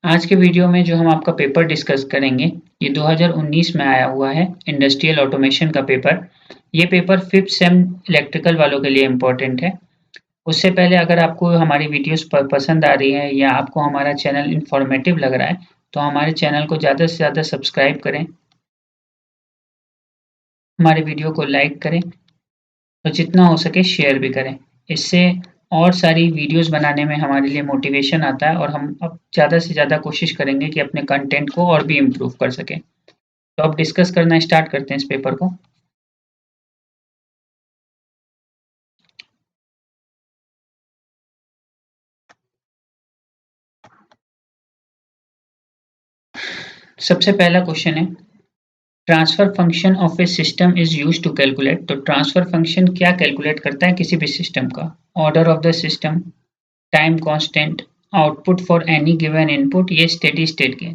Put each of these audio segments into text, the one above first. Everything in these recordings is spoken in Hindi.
आज के वीडियो में जो हम आपका पेपर डिस्कस करेंगे, ये 2019 में आया हुआ है, इंडस्ट्रियल ऑटोमेशन का पेपर। ये पेपर 5th सेम इलेक्ट्रिकल वालों के लिए इम्पोर्टेंट है। उससे पहले अगर आपको हमारी वीडियोस पसंद आ रही है या आपको हमारा चैनल इन्फॉर्मेटिव लग रहा है, तो हमारे चैनल को ज़्यादा से ज़्यादा सब्सक्राइब करें, हमारे वीडियो को लाइक करें और जितना हो सके शेयर भी करें। इससे और सारी वीडियोस बनाने में हमारे लिए मोटिवेशन आता है और हम अब ज़्यादा से ज़्यादा कोशिश करेंगे कि अपने कंटेंट को और भी इम्प्रूव कर सकें। तो अब डिस्कस करना स्टार्ट करते हैं इस पेपर को। सबसे पहला क्वेश्चन है, transfer function of a system is used to calculate. तो ट्रांसफर फंक्शन क्या कैलकुलेट करता है किसी भी सिस्टम का? Order of the system, time constant, output for any given input, ये स्टेडी स्टेट गेन।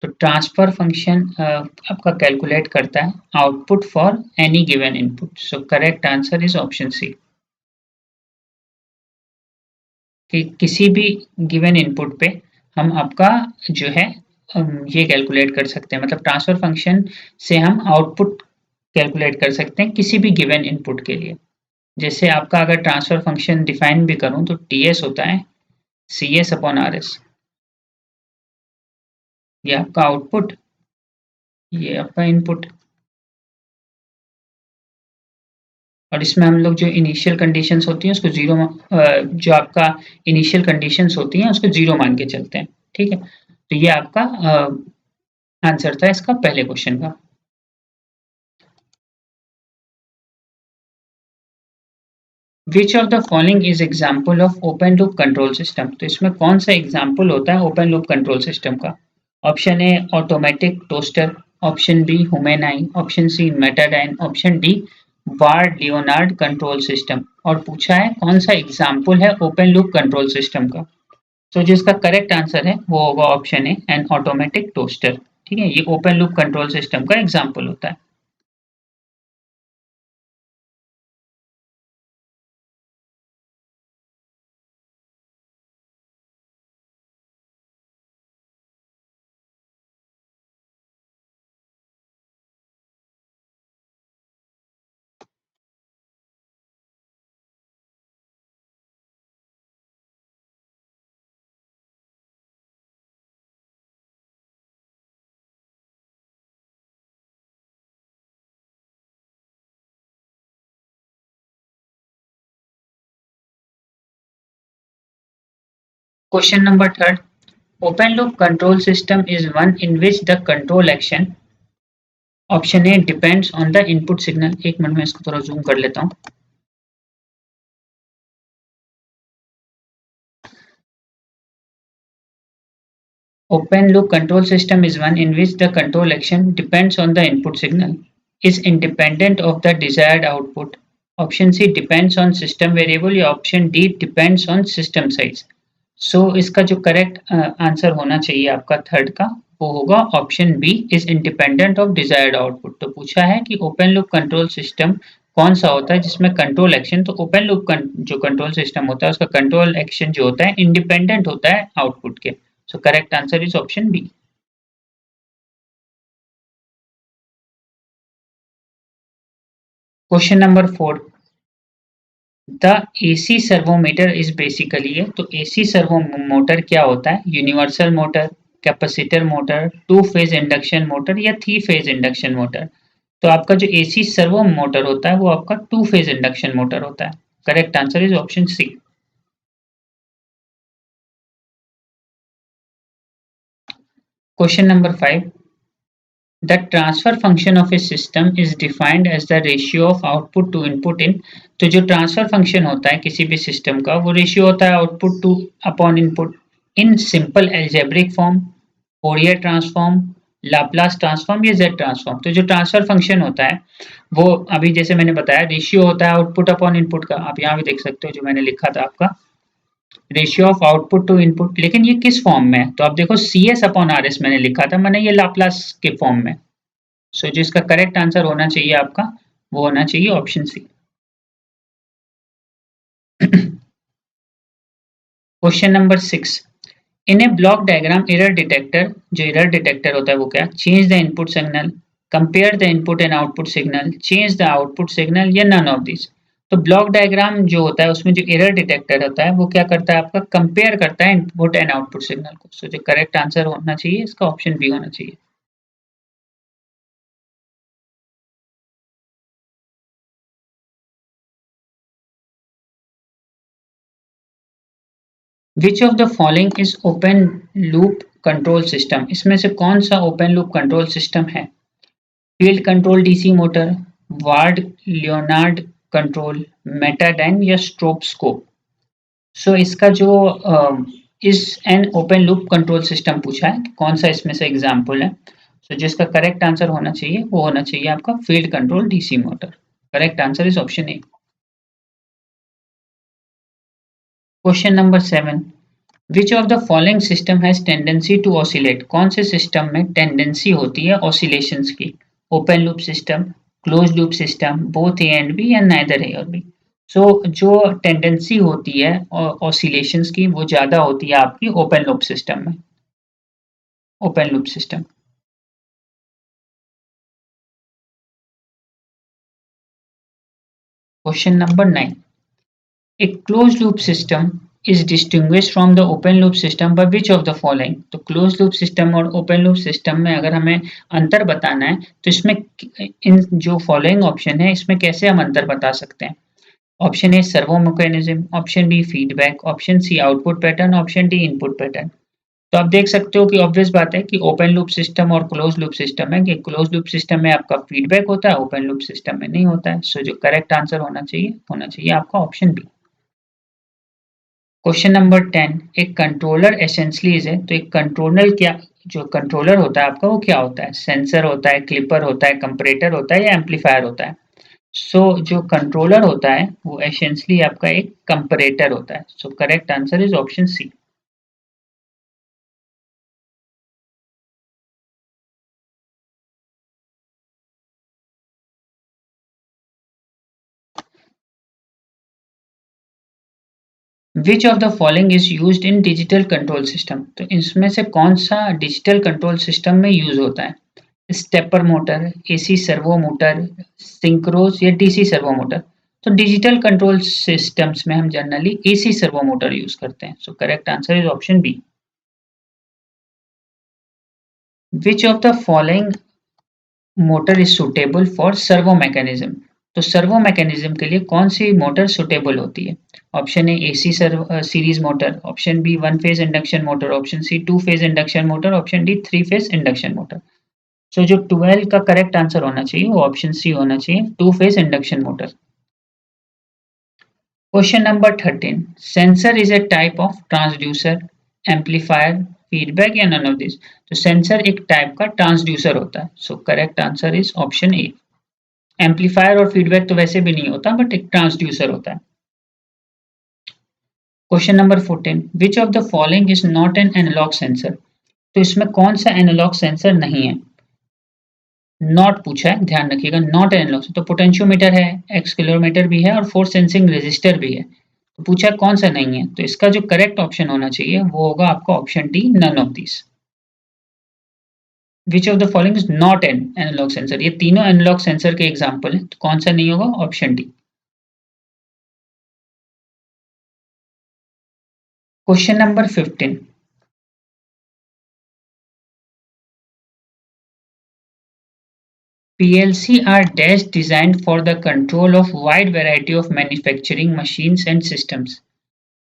तो ट्रांसफर फंक्शन आपका कैलकुलेट करता है output for any given input. So correct answer is option C, कि किसी भी गिवन इनपुट पे हम आपका जो है ये कैलकुलेट कर सकते हैं। मतलब ट्रांसफर फंक्शन से हम आउटपुट कैलकुलेट कर सकते हैं किसी भी गिवन इनपुट के लिए। जैसे आपका अगर ट्रांसफर फंक्शन डिफाइन भी करूं तो टी एस होता है C S upon R S. ये आपका आउटपुट, ये आपका इनपुट, और इसमें हम लोग जो इनिशियल कंडीशंस होती हैं उसको जीरो, जो आपका इनिशियल कंडीशंस होती हैं उसको जीरो मान के चलते हैं। ठीक है, तो ये आपका आंसर था इसका पहले क्वेश्चन का। Which of the following is example of open loop control system? तो इसमें कौन सा एग्जाम्पल होता है ओपन लूप कंट्रोल सिस्टम का? Option A automatic toaster, option B human eye, option C metadyne, option D Ward Leonard control system. और पूछा है कौन सा एग्जाम्पल है ओपन लूप कंट्रोल सिस्टम का। तो जिसका करेक्ट आंसर है वो होगा option A N automatic toaster. ठीक है, ये ओपन लूप कंट्रोल सिस्टम का एग्जाम्पल होता है। Question number third, open loop control system is one in which the control action, option A depends on the input signal. एक मिनट में इसको थोड़ा जूम कर लेता हूँ। Open loop control system is one in which the control action depends on the input signal, is independent of the desired output. Option C depends on system variable या option D depends on system size. So इसका जो करेक्ट आंसर होना चाहिए आपका थर्ड का, वो होगा option B is independent of desired output. तो पूछा है कि ओपन लूप कंट्रोल सिस्टम कौन सा होता है जिसमें कंट्रोल एक्शन, तो ओपन लूप जो कंट्रोल सिस्टम होता है उसका कंट्रोल एक्शन जो होता है इंडिपेंडेंट होता है आउटपुट के। So correct answer is option B. Question number four, the AC servomotor is basically है। तो एसी सर्वो मोटर क्या होता है? Universal motor, capacitor motor, two phase induction motor या थ्री फेज इंडक्शन मोटर। तो आपका जो एसी सर्वो मोटर होता है वो आपका टू फेज इंडक्शन मोटर होता है। Correct answer is option C. Question number five, the transfer function of a system is defined as the ratio of output to input in. तो जो ट्रांसफर फंक्शन होता है किसी भी सिस्टम का वो रेशियो होता है output two upon input in simple algebraic form, Fourier transform, Laplace transform या जेड ट्रांसफॉर्म। तो जो ट्रांसफर फंक्शन होता है वो अभी जैसे मैंने बताया रेशियो होता है आउटपुट अपॉन इनपुट का। आप यहाँ भी देख सकते हो जो मैंने लिखा था आपका ratio of output to input, लेकिन ये किस फॉर्म में है? तो आप देखो C S upon R S मैंने लिखा था, मैंने ये लाप्लास के फॉर्म में। सो जो इसका करेक्ट आंसर होना चाहिए आपका वो होना चाहिए option C. Question number six, in a block diagram error detector, जो एरर डिटेक्टर होता है वो क्या, change the input signal, compare the input and output signal, change the output signal या नन ऑफ दिस। तो ब्लॉक डायग्राम जो होता है उसमें जो एरर डिटेक्टर होता है वो क्या करता है, आपका कंपेयर करता है इनपुट एंड आउटपुट सिग्नल को। सो जो करेक्ट आंसर होना चाहिए इसका ऑप्शन बी होना चाहिए। Which of the following is open loop control system, इसमें से कौन सा ओपन लूप कंट्रोल सिस्टम है? Field control DC motor, Ward Leonard control, metadyne या स्ट्रोब स्कोप। सो इसका जो इस एन ओपन लूप कंट्रोल सिस्टम पूछा है, कौन सा इसमें से एग्जाम्पल है। सो जिसका करेक्ट आंसर होना चाहिए वो होना चाहिए आपका field control DC motor. Correct answer is option A. Question number 7, which of the following system has tendency to oscillate, कौन से सिस्टम में टेंडेंसी होती है ऑसिलेशंस की? Open loop system, close loop system, both A and B या नाइदर ए और बी। सो जो टेंडेंसी होती है ऑसिलेशंस की वो ज्यादा होती है आपकी ओपन लूप सिस्टम में। Open loop system. Question number 9, a closed loop system is distinguished from the open loop system by which of the following। तो closed loop system और open loop system में अगर हमें अंतर बताना है तो इसमें इन जो फॉलोइंग ऑप्शन है इसमें कैसे हम अंतर बता सकते हैं? Option A servo mechanism, option B feedback, option C output pattern, option D input pattern. तो आप देख सकते हो कि ऑब्वियस बात है कि ओपन लूप सिस्टम और क्लोज लूप सिस्टम है कि क्लोज लूप सिस्टम में आपका फीडबैक होता है, ओपन लूप सिस्टम में नहीं होता है। सो जो करेक्ट आंसर होना चाहिए आपका ऑप्शन बी। क्वेश्चन नंबर 10, एक कंट्रोलर एसेंशियली है, तो एक कंट्रोलर क्या, जो कंट्रोलर होता है आपका वो क्या होता है? सेंसर होता है, क्लिपर होता है, कंपरेटर होता है या एम्पलीफायर होता है? सो जो कंट्रोलर होता है वो एसेंशियली आपका एक कंपरेटर होता है। So correct answer is option C. Which of the following is used in digital control system, तो इसमें से कौन सा डिजिटल कंट्रोल सिस्टम में यूज होता है? Stepper motor, AC servo motor, synchros या डीसी सर्वो मोटर। तो डिजिटल कंट्रोल सिस्टम्स में हम generally AC servo motor use करते हैं। So correct answer is option B. Which of the following motor is suitable for servo mechanism, तो सर्वो मैकेनिज्म के लिए कौन सी मोटर सुटेबल होती है? Option A AC series motor, option B one phase induction motor, option C two phase induction motor, option D three phase induction motor. So जो 12 का करेक्ट आंसर होना चाहिए वो ऑप्शन सी होना चाहिए, to phase induction motor. Question number 13, sensor is a type of transducer, amplifier, feedback या नन ऑफ दिस। तो सेंसर एक टाइप का ट्रांसड्यूसर होता है। So correct answer is option A. Amplifier और फीडबैक तो वैसे भी नहीं होता बट एक ट्रांसड्यूसर होता है। Question number 14, which of the following is not an analogue sensor, तो इसमें कौन सा एनालॉग सेंसर नहीं है? नॉट पूछा है, ध्यान रखिएगा, नॉट एनालॉग। तो पोटेंशियोमीटर है, एक्सकेलोमीटर भी है और फोर्स सेंसिंग रेजिस्टर भी है। तो पूछा कौन सा नहीं है, तो इसका जो करेक्ट ऑप्शन होना चाहिए वो होगा आपका option D, none of this. Which of the following is not an analogue sensor, ये तीनों एनालॉग सेंसर के एग्जाम्पल है, तो कौन सा नहीं होगा? Option D. Question number 15, PLC are dash designed for the control of wide variety of manufacturing machines and systems।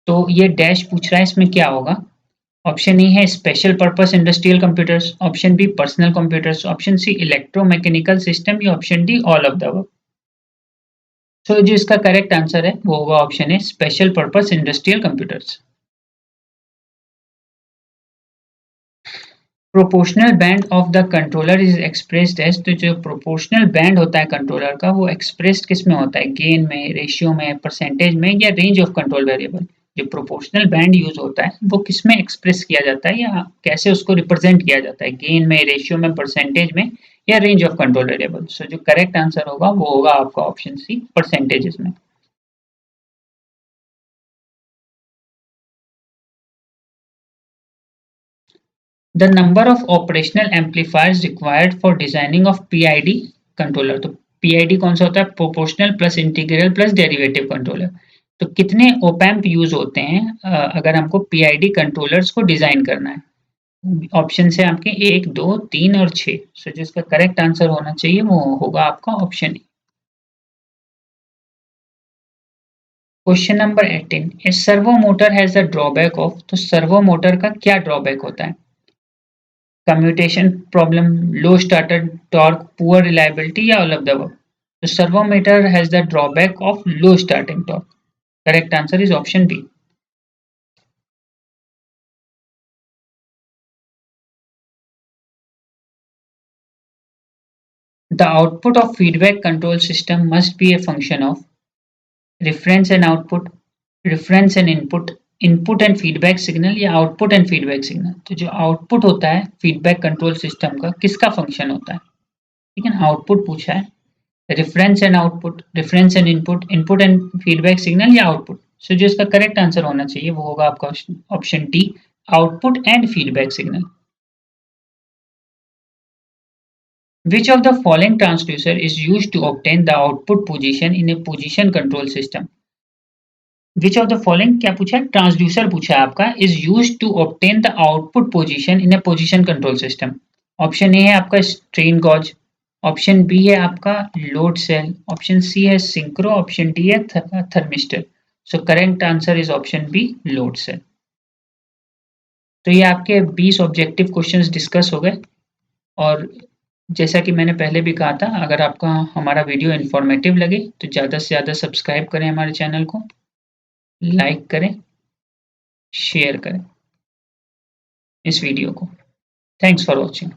तो ये डैश पूछ रहा है, इसमें क्या होगा? ऑप्शन ए है special purpose industrial computers, option B personal computers, option C electromechanical system या option D all of the above. तो जो इसका करेक्ट आंसर है वो होगा option A special purpose industrial computers. Proportional band of the controller is expressed as, तो जो प्रोपोर्शनल बैंड होता है कंट्रोलर का वो एक्सप्रेस्ड किस में होता है? गेन में, रेशियो में, परसेंटेज में या रेंज ऑफ कंट्रोल वेरिएबल। जो प्रोपोर्शनल बैंड यूज होता है वो किस में एक्सप्रेस किया जाता है या कैसे उसको रिप्रेजेंट किया जाता है? गेन में, रेशियो में, परसेंटेज में या रेंज ऑफ कंट्रोल वेरिएबल। सो जो करेक्ट आंसर होगा वो होगा आपका ऑप्शन सी, परसेंटेजेस में। The number of operational amplifiers required for designing of PID controller. तो पीआईडी कौन सा होता है? Proportional plus integral plus derivative controller. तो कितने ओपैम्प यूज होते हैं अगर हमको पीआईडी कंट्रोलर्स को डिजाइन करना है? ऑप्शन है आपके 1, 2, 3 और 6। सो जिसका करेक्ट आंसर होना चाहिए वो होगा आपका option A. Question number 18, a servo motor has the drawback of. तो सर्वो मोटर का क्या ड्रॉबैक होता है? Commutation problem, low starter torque, poor reliability या ऑल ऑफ द अबव। तो servo motor has the drawback of low starting torque. Correct answer is option B. The output of feedback control system must be a function of reference and output, reference and input, input and feedback signal या आउटपुट एंड फीडबैक सिग्नल। तो जो आउटपुट होता है फीडबैक कंट्रोल सिस्टम का किसका फंक्शन होता है? ठीक है ना, आउटपुट पूछा है। Reference and output, reference and input, input and feedback signal या आउटपुट। सो जो इसका करेक्ट आंसर होना चाहिए वो होगा आपका option D, output and feedback signal. Which of the following transducer is used to obtain the output position in a position control system? Which of the following क्या पूछा है? ट्रांसड्यूसर पूछा है आपका, is used to obtain the output position in a position control system. Option A है आपका स्ट्रेन गॉज, ऑप्शन बी है आपका लोड सेल, ऑप्शन सी है सिंक्रो, ऑप्शन डी है thermistor. So correct answer is option B, load cell. तो ये आपके 20 ऑब्जेक्टिव क्वेश्चंस डिस्कस हो गए। और जैसा कि मैंने पहले भी कहा था, अगर आपका हमारा वीडियो इन्फॉर्मेटिव लगे तो ज़्यादा से ज़्यादा सब्सक्राइब करें हमारे चैनल को, लाइक करें, शेयर करें इस वीडियो को। Thanks for watching.